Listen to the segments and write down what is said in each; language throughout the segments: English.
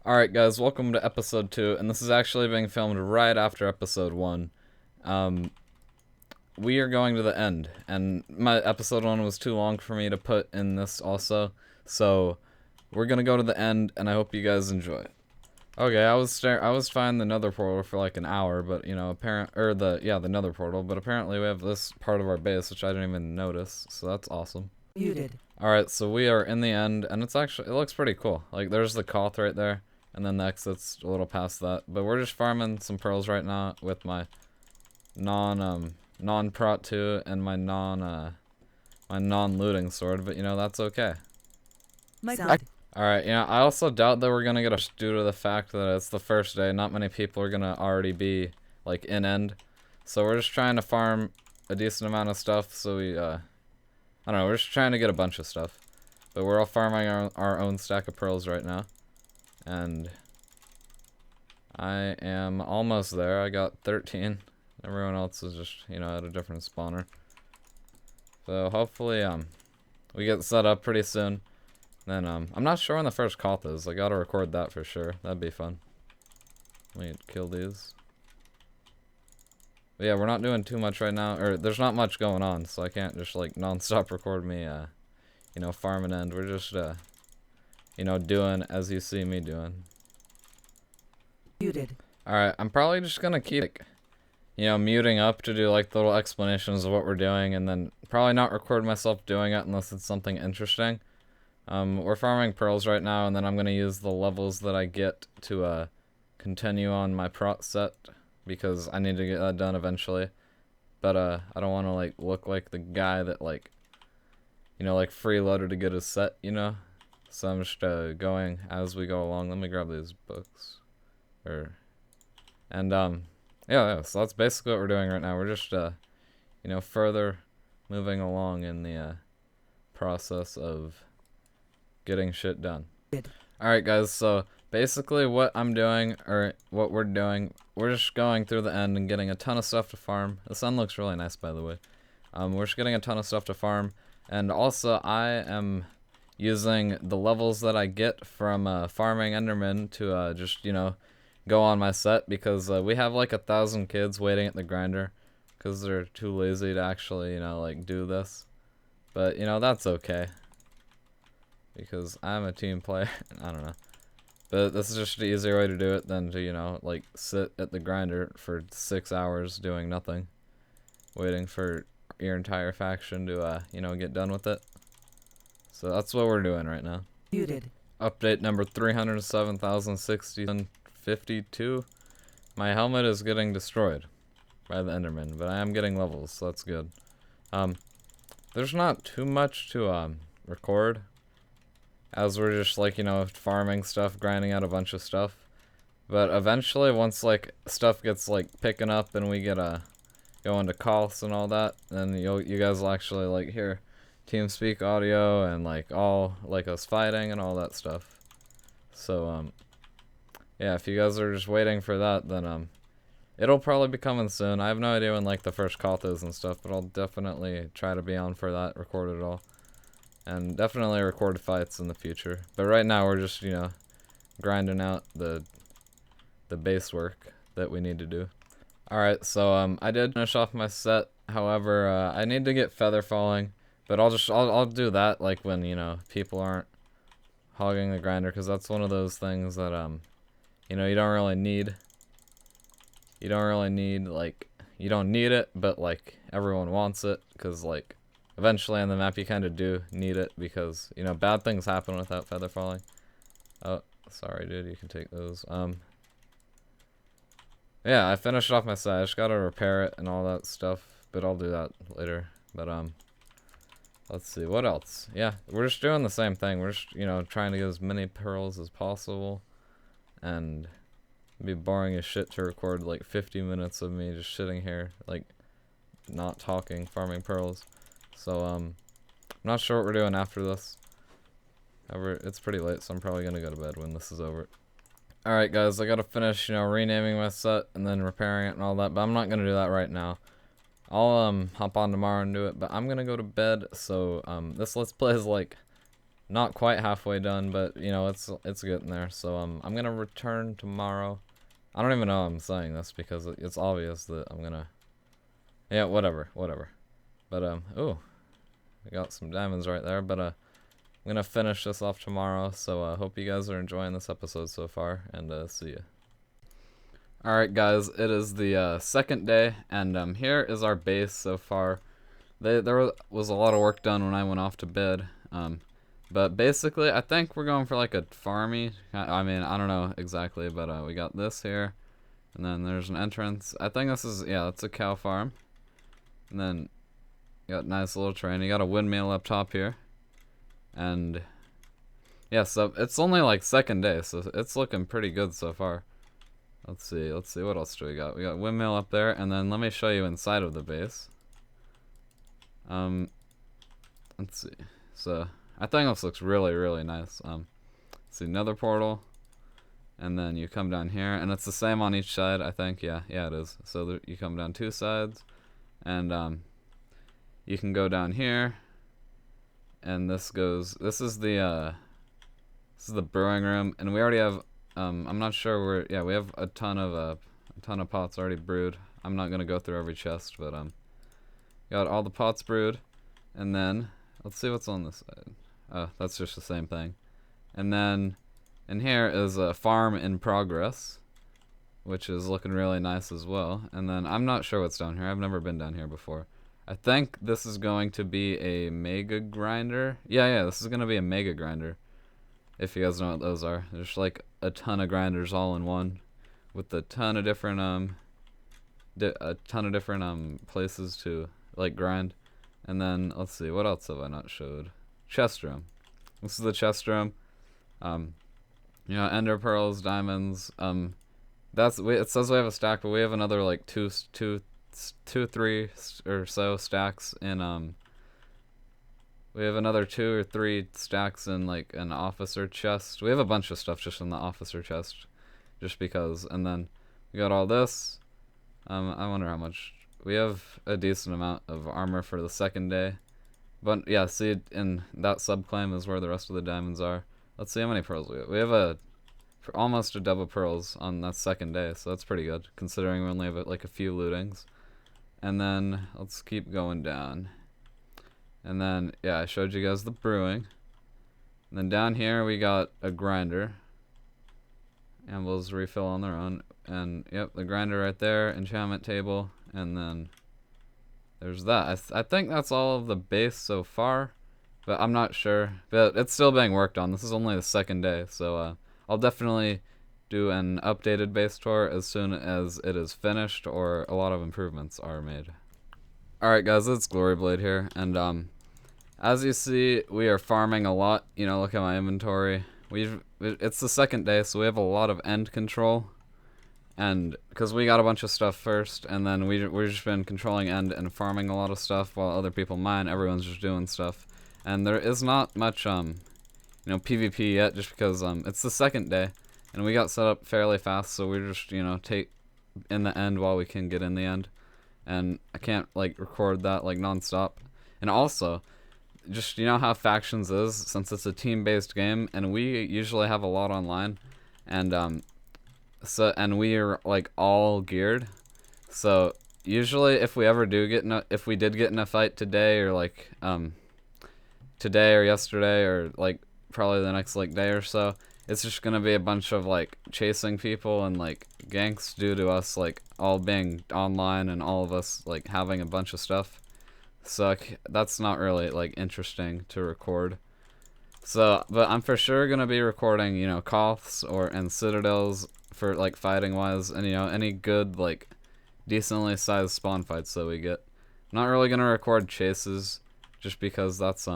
Alright guys, welcome to episode 2, and this is actually being filmed right after episode 1. We are going to the end, and my episode 1 was too long for me to put in this also, so we're gonna go to the end, and I hope you guys enjoy. Okay, I was finding the nether portal for like an hour, but you know, the nether portal, but apparently we have this part of our base, which I didn't even notice, so that's awesome. Muted. Alright, so we are in the end, and it looks pretty cool. Like, there's the Koth right there. And then the exit's a little past that. But we're just farming some pearls right now with my non-prot 2 and my non-looting sword, but you know, that's okay. Alright, you know, I also doubt that we're gonna get a due to the fact that it's the first day. Not many people are gonna already be, like, in end. So we're just trying to farm a decent amount of stuff, so we, I don't know, we're just trying to get a bunch of stuff. But we're all farming our own stack of pearls right now. And I am almost there. I got 13. Everyone else is just, you know, at a different spawner. So hopefully, we get set up pretty soon. Then, I'm not sure when the first Koth is. I gotta record that for sure. That'd be fun. Let me kill these. But yeah, we're not doing too much right now. Or, there's not much going on, so I can't just, like, non-stop record me, you know, farm and end. We're just, you know, doing as you see me doing. Muted. Alright, I'm probably just gonna keep, like, you know, muting up to do, like, the little explanations of what we're doing, and then probably not record myself doing it unless it's something interesting. We're farming pearls right now, and then I'm gonna use the levels that I get to, continue on my prot set, because I need to get that done eventually. But, I don't want to, like, look like the guy that, like, you know, like, freeloaded to get his set, you know? So I'm just going as we go along. Let me grab these books. Yeah, so that's basically what we're doing right now. We're just, you know, further moving along in the process of getting shit done. Alright guys, so basically what I'm doing, or what we're doing, we're just going through the end and getting a ton of stuff to farm. The sun looks really nice, by the way. We're just getting a ton of stuff to farm. And also, I am using the levels that I get from farming Enderman to just, you know, go on my set, because we have like 1,000 kids waiting at the grinder because they're too lazy to actually, you know, like, do this. But, you know, that's okay, because I'm a team player. I don't know. But this is just an easier way to do it than to, you know, like, sit at the grinder for 6 hours doing nothing, waiting for your entire faction to, you know, get done with it. So that's what we're doing right now. Muted. Update number 307,052. My helmet is getting destroyed by the Enderman, but I am getting levels, so that's good. There's not too much to record, as we're just, like, you know, farming stuff, grinding out a bunch of stuff. But eventually, once, like, stuff gets, like, picking up and we get go into calls and all that, then you guys will actually, like, hear TeamSpeak audio and, like, all, like, us fighting and all that stuff. So, yeah, if you guys are just waiting for that, then, it'll probably be coming soon. I have no idea when, like, the first Koth is and stuff, but I'll definitely try to be on for that, record it all. And definitely record fights in the future. But right now, we're just, you know, grinding out the base work that we need to do. Alright, so, I did finish off my set. However, I need to get feather falling. But I'll do that, like, when, you know, people aren't hogging the grinder, because that's one of those things that, you know, you don't really need. You don't really need, like, you don't need it, but, like, everyone wants it, because, like, eventually on the map you kind of do need it, because, you know, bad things happen without feather falling. Oh, sorry, dude, you can take those. Yeah, I finished off my set. I just gotta repair it and all that stuff, but I'll do that later. But, let's see, what else? Yeah, we're just doing the same thing. We're just, you know, trying to get as many pearls as possible. And it'd be boring as shit to record, like, 50 minutes of me just sitting here, like, not talking, farming pearls. So, I'm not sure what we're doing after this. However, it's pretty late, so I'm probably gonna go to bed when this is over. Alright, guys, I gotta finish, you know, renaming my set and then repairing it and all that, but I'm not gonna do that right now. I'll hop on tomorrow and do it, but I'm gonna go to bed, so this Let's Play is like not quite halfway done, but you know, it's getting there. So I'm gonna return tomorrow. I don't even know I'm saying this because it's obvious that I'm gonna. Yeah, whatever. But ooh, I got some diamonds right there. But I'm gonna finish this off tomorrow. So I hope you guys are enjoying this episode so far, and see ya. Alright guys, it is the second day, and here is our base so far. There was a lot of work done when I went off to bed, but basically I think we're going for like a farmy, I mean, I don't know exactly, but we got this here, and then there's an entrance. I think this is, yeah, it's a cow farm, and then you got a nice little train. You got a windmill up top here, and yeah, so it's only like second day, so it's looking pretty good so far. Let's see, what else do we got? We got windmill up there, and then let me show you inside of the base. Let's see. So, I think this looks really, really nice. Let's see, another portal, and then you come down here, and it's the same on each side, I think. Yeah, it is. So, you come down two sides, and, you can go down here, and this is the brewing room, and we already have, I'm not sure yeah, we have a ton of pots already brewed. I'm not gonna go through every chest, but, got all the pots brewed, and then, let's see what's on this side. Oh, that's just the same thing. And then, in here is a farm in progress, which is looking really nice as well. And then, I'm not sure what's down here. I've never been down here before. I think this is going to be a mega grinder. Yeah, this is going to be a mega grinder. If you guys know what those are. There's like a ton of grinders all in one, with a ton of different, places to, like, grind. And then, let's see, what else have I not showed? Chest room. This is the chest room. You know, ender pearls, diamonds. It says we have a stack, but we have another like two, three or so stacks in we have another 2 or 3 stacks in like an officer chest. We have a bunch of stuff just in the officer chest, just because. And then we got all this. I wonder how much. We have a decent amount of armor for the second day. But yeah, see, in that subclaim is where the rest of the diamonds are. Let's see how many pearls we have. We have almost a double pearls on that second day, so that's pretty good, considering we only have like a few lootings. And then, let's keep going down. And then, yeah, I showed you guys the brewing. And then down here we got a grinder. Anvils refill on their own. And, yep, the grinder right there, enchantment table. And then there's that. I think that's all of the base so far, but I'm not sure. But it's still being worked on. This is only the second day, so I'll definitely do an updated base tour as soon as it is finished or a lot of improvements are made. Alright guys, it's Gloryblade here, and as you see, we are farming a lot. You know, look at my inventory. It's the second day, so we have a lot of end control. And because we got a bunch of stuff first, and then we've just been controlling end and farming a lot of stuff while other people mine. Everyone's just doing stuff, and there is not much you know, PvP yet, just because it's the second day, and we got set up fairly fast, so we're just, you know, take in the end while we can get in the end, and I can't like record that like non-stop. And also, just, you know how factions is, since it's a team-based game, and we usually have a lot online, and and we are like all geared. So usually, if we ever do if we did get in a fight today, or like today or yesterday, or like probably the next like day or so, it's just gonna be a bunch of like chasing people and like ganks due to us like all being online and all of us like having a bunch of stuff. So that's not really like interesting to record. So, but I'm for sure gonna be recording, you know, Koths and Citadels for like fighting wise, and you know, any good like decently sized spawn fights that we get. I'm not really gonna record chases just because that's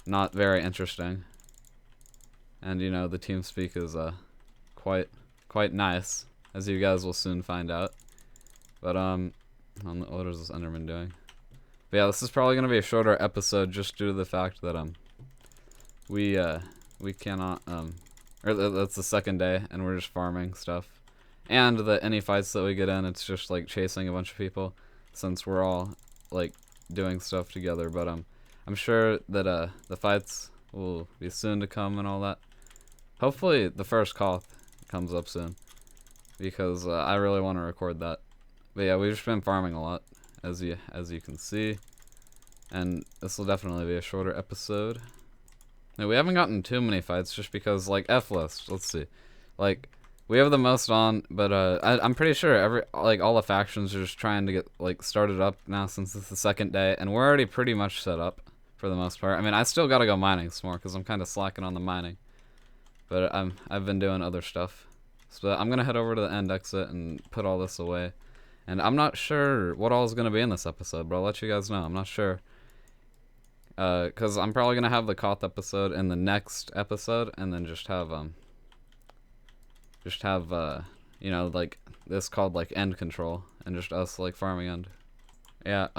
not very interesting. And you know, the TeamSpeak is quite nice, as you guys will soon find out. But what is this Enderman doing? But yeah, this is probably gonna be a shorter episode just due to the fact that we cannot or that's the second day and we're just farming stuff. And any fights that we get in, it's just like chasing a bunch of people, since we're all like doing stuff together. But I'm I'm sure that the fights will be soon to come and all that. Hopefully the first Koth comes up soon, because I really want to record that. But yeah, we've just been farming a lot, as you can see, and this will definitely be a shorter episode. Now, we haven't gotten too many fights just because, like, F list. Let's see, like, we have the most on, but I'm pretty sure all the factions are just trying to get like started up now since it's the second day, and we're already pretty much set up for the most part. I mean, I still gotta go mining some more because I'm kind of slacking on the mining, but I've been doing other stuff. So I'm gonna head over to the end exit and put all this away. And I'm not sure what all is gonna be in this episode, but I'll let you guys know. I'm not sure. Cause I'm probably gonna have the Koth episode in the next episode, and then just have you know, like this called like end control, and just us like farming end. Yeah.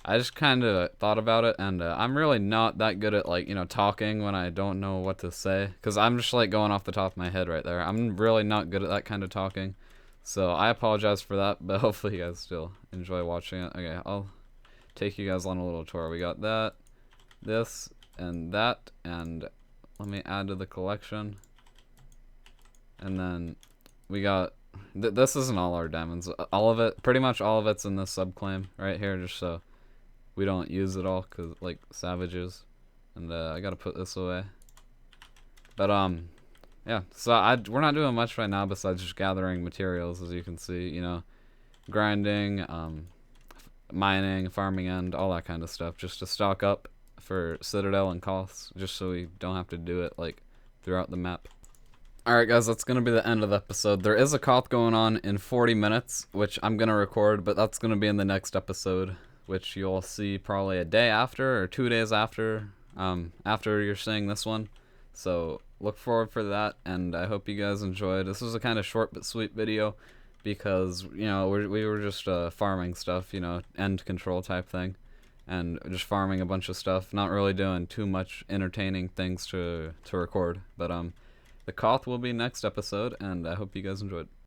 I just kind of thought about it, and I'm really not that good at, like, you know, talking when I don't know what to say, because I'm just like going off the top of my head right there. I'm really not good at that kind of talking, so I apologize for that, but hopefully you guys still enjoy watching it. Okay, I'll take you guys on a little tour. We got that, this, and that, and let me add to the collection. And then we got, this isn't all our diamonds. All of it, pretty much all of it's in this subclaim right here, just so we don't use it all, cause like savages. And I gotta put this away. But yeah. So we're not doing much right now besides just gathering materials, as you can see. You know, grinding, mining, farming end, all that kind of stuff, just to stock up for Citadel and Koths, just so we don't have to do it like throughout the map. Alright guys, that's going to be the end of the episode. There is a Koth going on in 40 minutes, which I'm going to record, but that's going to be in the next episode, which you'll see probably a day after or 2 days after, after you're seeing this one. So look forward for that, and I hope you guys enjoyed. This was a kind of short but sweet video, because, you know, we were just farming stuff, you know, end control type thing, and just farming a bunch of stuff, not really doing too much entertaining things to record, but the Koth will be next episode, and I hope you guys enjoyed.